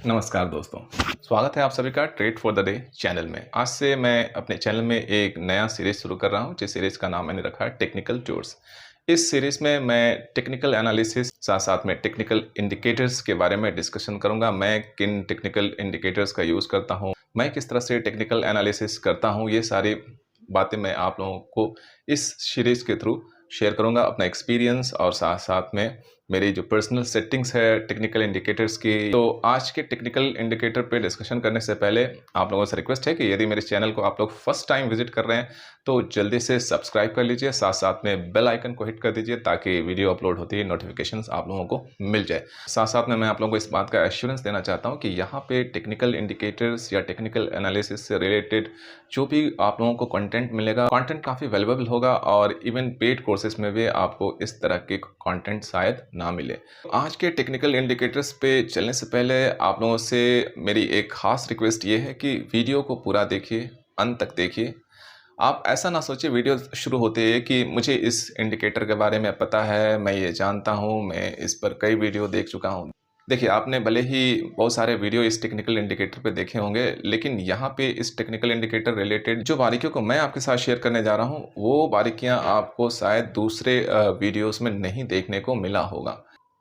नमस्कार दोस्तों, स्वागत है आप सभी का trade for the day channel में। आज से मैं अपने चैनल में एक नया सीरीज़ शुरू कर रहा हूं, जिस सीरीज़ का नाम मैंने रखा है टेक्निकल टूर्स। इस सीरीज़ में मैं टेक्निकल एनालिसिस साथ-साथ में टेक्निकल इंडिकेटर्स के बारे में डिस्कशन करूंगा। मैं किन टेक्निकल इंडिकेटर्स का यूज़ करता हूं, मैं किस तरह से टेक्निकल एनालिसिस करता हूं, ये सारी बातें मैं आप लोगों को इस सीरीज़ के थ्रू शेयर करूंगा, अपना एक्सपीरियंस और साथ-साथ में मेरी जो पर्सनल सेटिंग्स है टेक्निकल इंडिकेटर्स की। तो आज के टेक्निकल इंडिकेटर पे डिस्कशन करने से पहले आप लोगों से रिक्वेस्ट है कि यदि मेरे चैनल को आप लोग फर्स्ट टाइम विजिट कर रहे हैं तो जल्दी से सब्सक्राइब कर लीजिए, साथ-साथ में बेल आइकन को हिट कर दीजिए ताकि वीडियो अपलोड होती है नोटिफिकेशंस आप लोगों को मिल जाए। साथ-साथ में मैं आप लोगों को इस बात का एश्योरेंस देना चाहता हूँ कि यहाँ पे टेक्निकल इंडिकेटर्स या टेक्निकल एनालिसिस से रिलेटेड जो भी आप लोगों को कंटेंट मिलेगा, कंटेंट काफ़ी वैल्यूएबल होगा और इवन पेड कोर्सेज में भी आपको इस तरह के कंटेंट शायद ना मिले। आज के टेक्निकल इंडिकेटर्स पे चलने से पहले आप लोगों से मेरी एक खास रिक्वेस्ट ये है कि वीडियो को पूरा देखिए, अंत तक देखिए। आप ऐसा ना सोचिए वीडियो शुरू होते ही कि मुझे इस इंडिकेटर के बारे में पता है, मैं ये जानता हूँ, मैं इस पर कई वीडियो देख चुका हूँ। देखिए, आपने भले ही बहुत सारे वीडियो इस टेक्निकल इंडिकेटर पे देखे होंगे, लेकिन यहाँ पे इस टेक्निकल इंडिकेटर रिलेटेड जो बारीकियों को मैं आपके साथ शेयर करने जा रहा हूँ, वो बारीकियाँ आपको शायद दूसरे वीडियोस में नहीं देखने को मिला होगा।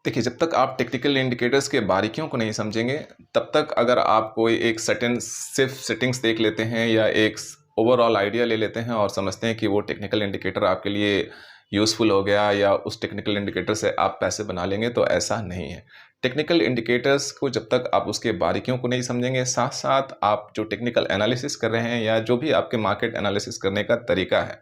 देखिए, जब तक आप टेक्निकल इंडिकेटर्स के बारीकियों को नहीं समझेंगे, तब तक अगर आप कोई एक सर्टेन सिर्फ सेटिंग्स देख लेते हैं या एक ओवरऑल आइडिया ले लेते हैं और समझते हैं कि वो टेक्निकल इंडिकेटर आपके लिए यूज़फुल हो गया या उस टेक्निकल इंडिकेटर से आप पैसे बना लेंगे, तो ऐसा नहीं है। टेक्निकल इंडिकेटर्स को जब तक आप उसके बारीकियों को नहीं समझेंगे, साथ-साथ आप जो टेक्निकल एनालिसिस कर रहे हैं या जो भी आपके मार्केट एनालिसिस करने का तरीका है,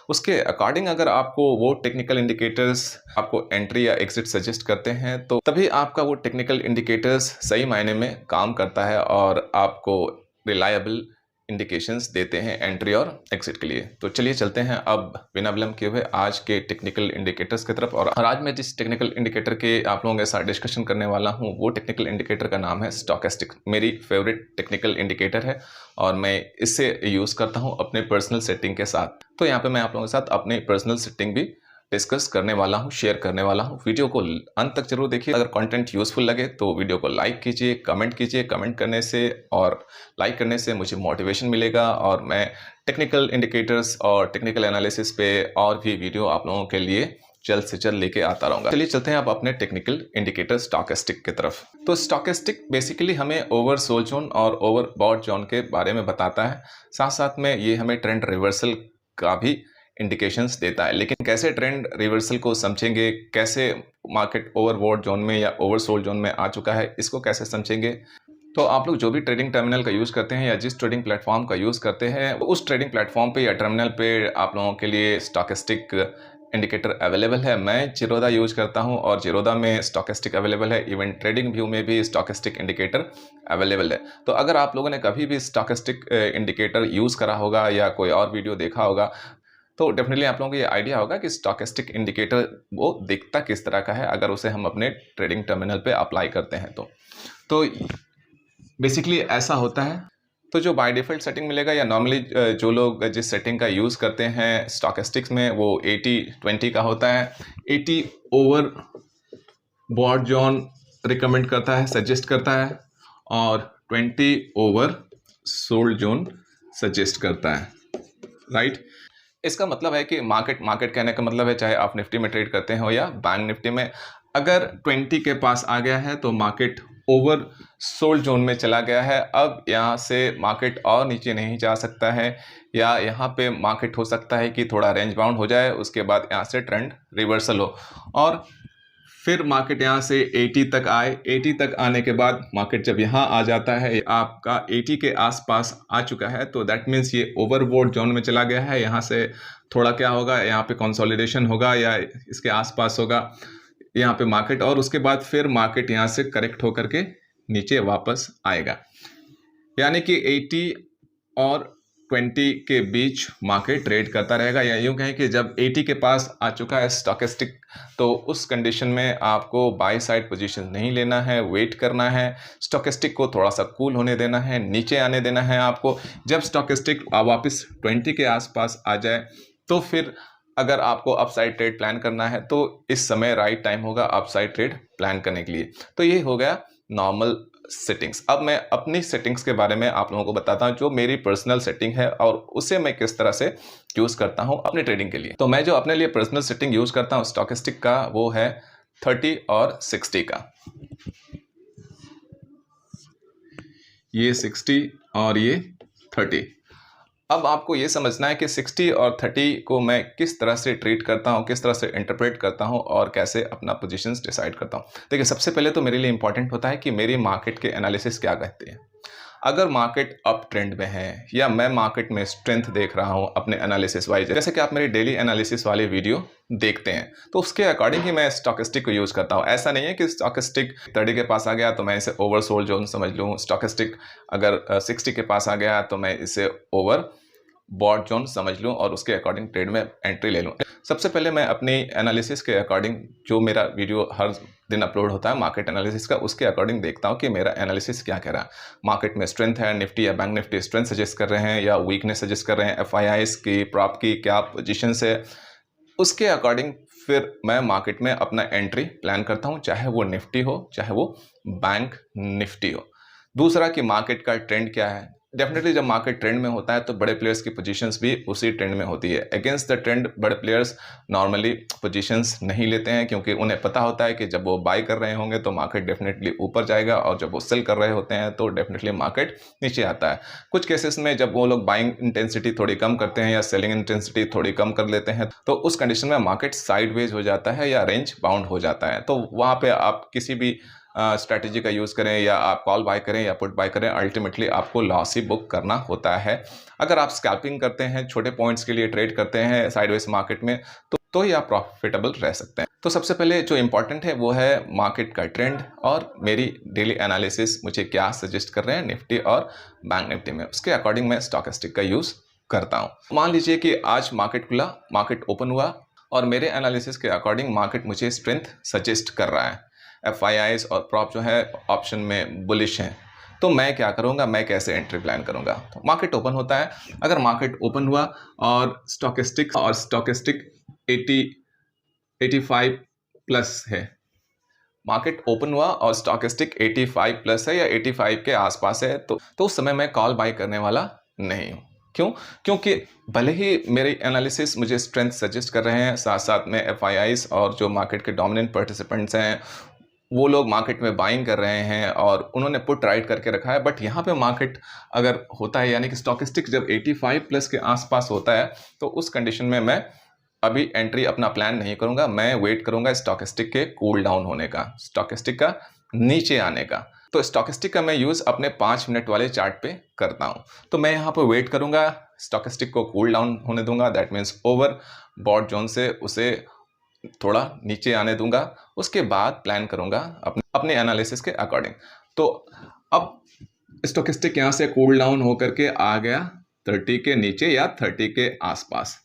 उसके अकॉर्डिंग अगर आपको वो टेक्निकल इंडिकेटर्स आपको एंट्री या एग्जिट सजेस्ट करते हैं, तो तभी आपका वो टेक्निकल इंडिकेटर्स सही मायने में काम करता है और आपको रिलायबल इंडिकेशंस देते हैं एंट्री और एग्जिट के लिए। तो चलिए चलते हैं अब बिना विलंब किए हुए आज के टेक्निकल इंडिकेटर्स की तरफ। और आज मैं जिस टेक्निकल इंडिकेटर के आप लोगों के साथ डिस्कशन करने वाला हूं, वो टेक्निकल इंडिकेटर का नाम है स्टोकेस्टिक। मेरी फेवरेट टेक्निकल इंडिकेटर है और मैं इसे यूज़ करता हूं अपने पर्सनल सेटिंग के साथ। तो यहाँ पे मैं आप लोगों के साथ अपने पर्सनल सेटिंग भी डिस्कस करने वाला हूँ, शेयर करने वाला हूँ। वीडियो को अंत तक जरूर देखिए। अगर कंटेंट यूजफुल लगे तो वीडियो को लाइक कीजिए, कमेंट कीजिए। कमेंट करने से और लाइक करने से मुझे मोटिवेशन मिलेगा और मैं टेक्निकल इंडिकेटर्स और टेक्निकल एनालिसिस पे और भी वीडियो आप लोगों के लिए जल्द से जल्द लेके आता रहूँगा। चलिए चलते हैं अब अपने टेक्निकल इंडिकेटर स्टोकेस्टिक की तरफ। तो स्टोकेस्टिक बेसिकली हमें ओवर सोल्ड जोन और ओवर बॉट जोन के बारे में बताता है। साथ साथ में ये हमें ट्रेंड रिवर्सल का भी इंडिकेशंस देता है। लेकिन कैसे ट्रेंड रिवर्सल को समझेंगे, कैसे मार्केट ओवरबॉट जोन में या ओवरसोल्ड जोन में आ चुका है, इसको कैसे समझेंगे। तो आप लोग जो भी ट्रेडिंग टर्मिनल का यूज़ करते हैं या जिस ट्रेडिंग प्लेटफॉर्म का यूज़ करते हैं, उस ट्रेडिंग प्लेटफॉर्म पे या टर्मिनल पे आप लोगों के लिए स्टोकेस्टिक इंडिकेटर अवेलेबल है। मैं जीरोधा यूज करता हूं और जीरोधा में स्टोकेस्टिक अवेलेबल है। इवन ट्रेडिंग व्यू में भी स्टोकेस्टिक इंडिकेटर अवेलेबल है। तो अगर आप लोगों ने कभी भी स्टोकेस्टिक इंडिकेटर यूज़ करा होगा या कोई और वीडियो देखा होगा, तो डेफिनेटली आप लोगों को ये आइडिया होगा कि स्टोकेस्टिक इंडिकेटर वो दिखता किस तरह का है अगर उसे हम अपने ट्रेडिंग टर्मिनल पे अप्लाई करते हैं तो बेसिकली ऐसा होता है। तो जो बाय डिफ़ॉल्ट सेटिंग मिलेगा या नॉर्मली जो लोग जिस सेटिंग का यूज़ करते हैं स्टोकेस्टिक्स में, वो 80-20 का होता है। 80 ओवर बॉट जोन रिकमेंड करता है, सजेस्ट करता है, और 20 ओवर सोल्ड जोन सजेस्ट करता है, राइट। इसका मतलब है कि मार्केट कहने का मतलब है चाहे आप निफ्टी में ट्रेड करते हो या बैंक निफ्टी में, अगर 20 के पास आ गया है तो मार्केट ओवर सोल्ड जोन में चला गया है। अब यहाँ से मार्केट और नीचे नहीं जा सकता है या यहाँ पे मार्केट हो सकता है कि थोड़ा रेंज बाउंड हो जाए, उसके बाद यहाँ से ट्रेंड रिवर्सल हो और फिर मार्केट यहाँ से 80 तक आए। 80 तक आने के बाद मार्केट जब यहाँ आ जाता है, आपका 80 के आसपास आ चुका है, तो दैट मीन्स ये ओवरबॉट जोन में चला गया है। यहाँ से थोड़ा क्या होगा, यहाँ पे कंसोलिडेशन होगा या इसके आसपास होगा यहाँ पे मार्केट, और उसके बाद फिर मार्केट यहाँ से करेक्ट होकर के नीचे वापस आएगा। यानी कि 80 और 20 के बीच मार्केट ट्रेड करता रहेगा। या यूं कहें कि जब 80 के पास आ चुका है स्टोकेस्टिक, तो उस कंडीशन में आपको बाय साइड पोजीशन नहीं लेना है, वेट करना है, स्टोकेस्टिक को थोड़ा सा कूल होने देना है, नीचे आने देना है आपको। जब स्टोकेस्टिक वापस 20 के आसपास आ जाए, तो फिर अगर आपको अपसाइड ट्रेड प्लान करना है तो इस समय राइट टाइम होगा अपसाइड ट्रेड प्लान करने के लिए। तो ये हो गया नॉर्मल सेटिंग्स। अब मैं अपनी सेटिंग्स के बारे में आप लोगों को बताता हूं, जो मेरी पर्सनल सेटिंग है और उसे मैं किस तरह से यूज़ करता हूं अपने ट्रेडिंग के लिए। तो मैं जो अपने लिए पर्सनल सेटिंग यूज़ करता हूं स्टॉकेस्टिक का, वो है 30 और 60 का। ये 60 और ये 30। अब आपको ये समझना है कि 60 और 30 को मैं किस तरह से ट्रीट करता हूँ, किस तरह से इंटरप्रेट करता हूँ और कैसे अपना पोजीशंस डिसाइड करता हूँ। देखिए, सबसे पहले तो मेरे लिए इंपॉर्टेंट होता है कि मेरी मार्केट के एनालिसिस क्या कहते हैं। अगर मार्केट अप ट्रेंड में है या मैं मार्केट में स्ट्रेंथ देख रहा हूँ अपने एनालिसिस वाइज, जैसे कि आप मेरी डेली एनालिसिस वाले वीडियो देखते हैं, तो उसके अकॉर्डिंग ही मैं स्टॉकेस्टिक को यूज़ करता हूँ। ऐसा नहीं है कि स्टॉकेस्टिक 30 के पास आ गया तो मैं इसे ओवरसोल्ड जोन समझ लूँ, स्टॉकेस्टिक अगर 60 के पास आ गया तो मैं इसे ओवर बॉट जोन समझ लूँ और उसके अकॉर्डिंग ट्रेड में एंट्री ले लूँ। सबसे पहले मैं अपनी एनालिसिस के अकॉर्डिंग, जो मेरा वीडियो हर दिन अपलोड होता है मार्केट एनालिसिस का, उसके अकॉर्डिंग देखता हूँ कि मेरा एनालिसिस क्या कह रहा है। मार्केट में स्ट्रेंथ है, निफ्टी या बैंक निफ्टी स्ट्रेंथ सजेस्ट कर रहे हैं या वीकनेस सजेस्ट कर रहे हैं, एफआईआईस की, प्रॉप की क्या पोजीशन है, उसके अकॉर्डिंग फिर मैं मार्केट में अपना एंट्री प्लान करता हूँ, चाहे वो निफ्टी हो चाहे वो बैंक निफ्टी हो। दूसरा कि मार्केट का ट्रेंड क्या है। डेफिनेटली जब मार्केट ट्रेंड में होता है तो बड़े प्लेयर्स की पोजीशंस भी उसी ट्रेंड में होती है। अगेंस्ट द ट्रेंड बड़े प्लेयर्स नॉर्मली पोजीशंस नहीं लेते हैं, क्योंकि उन्हें पता होता है कि जब वो बाय कर रहे होंगे तो मार्केट डेफिनेटली ऊपर जाएगा और जब वो सेल कर रहे होते हैं तो डेफिनेटली मार्केट नीचे आता है। कुछ केसेस में जब वो लोग बाइंग इंटेंसिटी थोड़ी कम करते हैं या सेलिंग इंटेंसिटी थोड़ी कम कर लेते हैं तो उस कंडीशन में मार्केट साइडवेज हो जाता है या रेंज बाउंड हो जाता है। तो वहाँ पे आप किसी भी स्ट्रैटेजी का यूज़ करें या आप कॉल बाय करें या पुट बाय करें, अल्टीमेटली आपको लॉस ही बुक करना होता है। अगर आप स्कैल्पिंग करते हैं, छोटे पॉइंट्स के लिए ट्रेड करते हैं साइडवेज मार्केट में, तो ही आप प्रॉफिटेबल रह सकते हैं। तो सबसे पहले जो इंपॉर्टेंट है वो है मार्केट का ट्रेंड और मेरी डेली एनालिसिस मुझे क्या सजेस्ट कर रहे हैं निफ्टी और बैंक निफ्टी में, उसके अकॉर्डिंग मैं स्टॉकेस्टिक का यूज़ करता हूँ। मान लीजिए कि आज मार्केट खुला, मार्केट ओपन हुआ और मेरे एनालिसिस के अकॉर्डिंग मार्केट मुझे स्ट्रेंथ सजेस्ट कर रहा है, एफआईआईस और प्रॉप जो है ऑप्शन में बुलिश हैं, तो मैं क्या करूंगा, मैं कैसे एंट्री प्लान करूंगा। तो मार्केट ओपन होता है, अगर मार्केट ओपन हुआ और स्टॉकेस्टिक 80 85 प्लस है, मार्केट ओपन हुआ और स्टॉकेस्टिक 85 प्लस है या 85 के आसपास है, तो उस समय मैं कॉल बाय करने वाला नहीं हूँ। क्यों? क्योंकि भले ही मेरी एनालिसिस मुझे स्ट्रेंथ सजेस्ट कर रहे हैं, साथ साथ में एफआईआईस और जो मार्केट के डोमिनेंट पार्टिसिपेंट्स हैं वो लोग मार्केट में बाइंग कर रहे हैं और उन्होंने पुट राइट करके रखा है, बट यहाँ पे मार्केट अगर होता है, यानी कि स्टॉकेस्टिक जब 85 प्लस के आसपास होता है, तो उस कंडीशन में मैं अभी एंट्री अपना प्लान नहीं करूंगा, मैं वेट करूंगा स्टॉकेस्टिक के कूल डाउन होने का, स्टॉकेस्टिक का नीचे आने का। तो स्टॉकेस्टिक का मैं यूज़ अपने 5 मिनट वाले चार्ट पे करता हूँ। तो मैं यहाँ पर वेट करूंगा, स्टॉकेस्टिक को कूल डाउन होने दूंगा, that means over bought zone से उसे थोड़ा नीचे आने दूंगा, उसके बाद प्लान करूंगा अपने एनालिसिस के अकॉर्डिंग। तो अब स्टोकेस्टिक यहाँ से कूल डाउन होकर के आ गया 30 के नीचे या 30 के आसपास।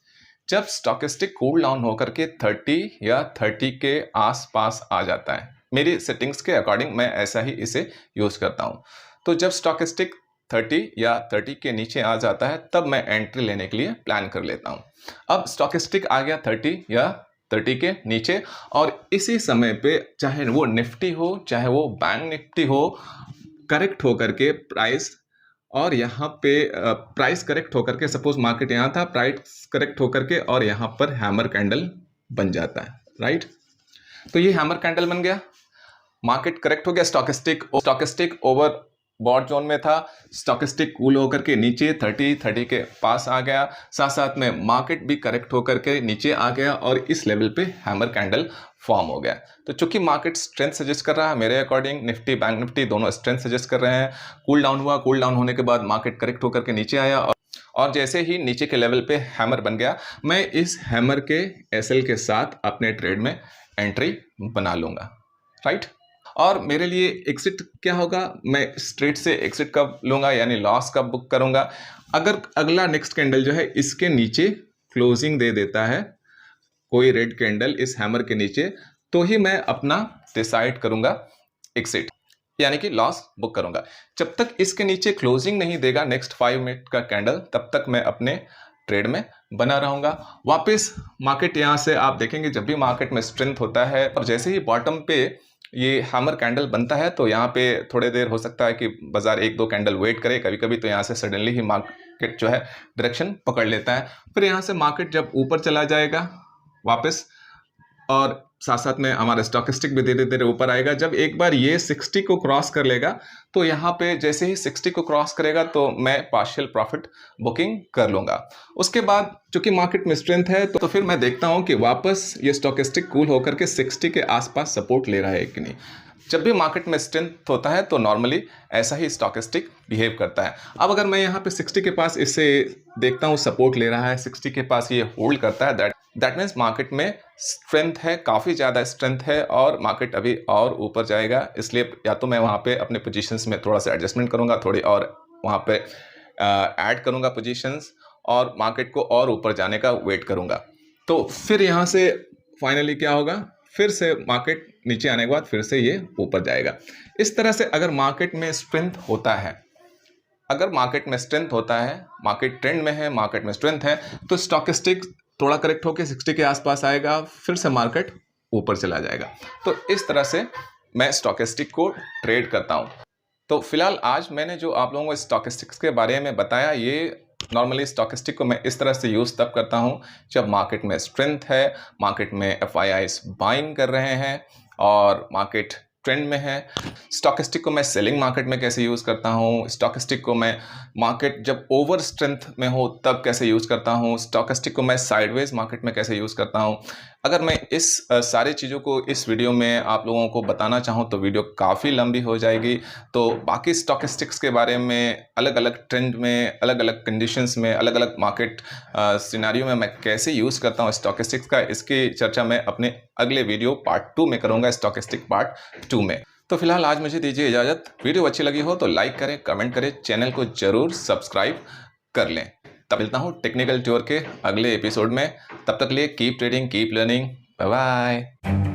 जब स्टोकेस्टिक कूल डाउन होकर के 30 या 30 के आसपास आ जाता है, मेरी सेटिंग्स के अकॉर्डिंग मैं ऐसा ही इसे यूज करता हूँ। तो जब स्टोकेस्टिक 30 या 30 के नीचे आ जाता है तब मैं एंट्री लेने के लिए प्लान कर लेता हूँ। अब स्टोकेस्टिक आ गया 30 या 30 के नीचे और इसी समय पे चाहे वो निफ्टी हो चाहे वो बैंक निफ्टी हो, करेक्ट होकर के प्राइस, और यहाँ पे प्राइस करेक्ट होकर के, सपोज मार्केट यहाँ था, प्राइस करेक्ट होकर के और यहाँ पर हैमर कैंडल बन जाता है, राइट। तो ये हैमर कैंडल बन गया, मार्केट करेक्ट हो गया, स्टॉकेस्टिक ओवर बॉट जोन में था, स्टॉकेस्टिक कूल होकर के नीचे 30 के पास आ गया, साथ साथ में मार्केट भी करेक्ट होकर के नीचे आ गया और इस लेवल पे हैमर कैंडल फॉर्म हो गया। तो चूंकि मार्केट स्ट्रेंथ सजेस्ट कर रहा है मेरे अकॉर्डिंग, निफ्टी बैंक निफ्टी दोनों स्ट्रेंथ सजेस्ट कर रहे हैं, कूल डाउन हुआ, कूल डाउन होने के बाद मार्केट करेक्ट होकर के नीचे आया और जैसे ही नीचे के लेवल पे हैमर बन गया, मैं इस हैमर के एसएल के साथ अपने ट्रेड में एंट्री बना लूंगा, राइट। और मेरे लिए एग्जिट क्या होगा, मैं स्ट्रेट से एग्जिट कब लूंगा, यानी लॉस कब बुक करूंगा, अगर अगला नेक्स्ट कैंडल जो है इसके नीचे क्लोजिंग दे देता है, कोई रेड कैंडल इस हैमर के नीचे, तो ही मैं अपना डिसाइड करूंगा एग्जिट, यानी कि लॉस बुक करूंगा। जब तक इसके नीचे क्लोजिंग नहीं देगा नेक्स्ट 5 मिनट का कैंडल, तब तक मैं अपने ट्रेड में बना रहूंगा। वापस मार्केट यहाँ से आप देखेंगे जब भी मार्केट में स्ट्रेंथ होता है और जैसे ही बॉटम पे ये हैमर कैंडल बनता है तो यहाँ पे थोड़ी देर हो सकता है कि बाजार 1-2 कैंडल वेट करे, कभी-कभी तो यहाँ से सडनली ही मार्केट जो है डायरेक्शन पकड़ लेता है। फिर यहाँ से मार्केट जब ऊपर चला जाएगा वापस, और साथ-साथ में हमारा स्टॉकेस्टिक भी धीरे-धीरे ऊपर आएगा। जब एक बार ये 60 को क्रॉस कर लेगा, तो यहाँ पे जैसे ही 60 को क्रॉस करेगा तो मैं पार्शियल प्रॉफिट बुकिंग कर लूँगा। उसके बाद चूँकि मार्केट में स्ट्रेंथ है तो फिर मैं देखता हूँ कि वापस ये स्टॉकेस्टिक कूल होकर के 60 के आस-पास सपोर्ट ले रहा है कि नहीं। जब भी मार्केट में स्ट्रेंथ होता है तो नॉर्मली ऐसा ही स्टॉकेस्टिक बिहेव करता है। अब अगर मैं यहाँ पे 60 के पास इसे देखता हूँ सपोर्ट ले रहा है, 60 के पास ये होल्ड करता है, दैट मीन्स मार्केट में स्ट्रेंथ है, काफ़ी ज़्यादा स्ट्रेंथ है और मार्केट अभी और ऊपर जाएगा। इसलिए या तो मैं वहाँ पे अपने पोजीशंस में थोड़ा सा एडजस्टमेंट करूँगा, थोड़ी और वहाँ पे ऐड करूँगा पोजीशंस, और मार्केट को और ऊपर जाने का वेट करूँगा। तो फिर यहाँ से फाइनली क्या होगा, फिर से मार्केट नीचे आने के बाद फिर से ये ऊपर जाएगा। इस तरह से अगर मार्केट में स्ट्रेंथ होता है, अगर मार्केट में स्ट्रेंथ होता है, मार्केट ट्रेंड में है, मार्केट में स्ट्रेंथ है, तो स्टॉकेस्टिक थोड़ा करेक्ट होकर 60 के आसपास आएगा, फिर से मार्केट ऊपर चला जाएगा। तो इस तरह से मैं स्टॉकेस्टिक को ट्रेड करता हूँ। तो फिलहाल आज मैंने जो आप लोगों को स्टॉकेस्टिक्स के बारे में बताया, ये नॉर्मली स्टॉकेस्टिक को मैं इस तरह से यूज़ तब करता हूँ जब मार्केट में स्ट्रेंथ है, मार्केट में एफआईआईज बाइंग कर रहे हैं और मार्केट ट्रेंड में है। स्टॉकेस्टिक को मैं सेलिंग मार्केट में कैसे यूज़ करता हूँ, स्टॉकेस्टिक को मैं मार्केट जब ओवर स्ट्रेंथ में हो तब कैसे यूज़ करता हूँ, स्टॉकेस्टिक को मैं साइडवेज मार्केट में कैसे यूज़ करता हूँ। अगर मैं इस सारी चीज़ों को इस वीडियो में आप लोगों को बताना चाहूँ तो वीडियो काफ़ी लंबी हो जाएगी। तो बाकी स्टॉकेस्टिक्स के बारे में, अलग अलग ट्रेंड में, अलग अलग कंडीशंस में, अलग अलग मार्केट सिनेरियो में मैं कैसे यूज़ करता हूँ स्टॉकेस्टिक्स का, इसकी चर्चा मैं अपने अगले वीडियो पार्ट 2 में करूँगा, स्टॉकेस्टिक पार्ट 2 में। तो फिलहाल आज मुझे दीजिए इजाज़त। वीडियो अच्छी लगी हो तो लाइक करें, कमेंट करें, चैनल को ज़रूर सब्सक्राइब कर लें। तब मिलता हूँ टेक्निकल टूर के अगले एपिसोड में। तब तक लिए keep trading, keep learning, bye bye.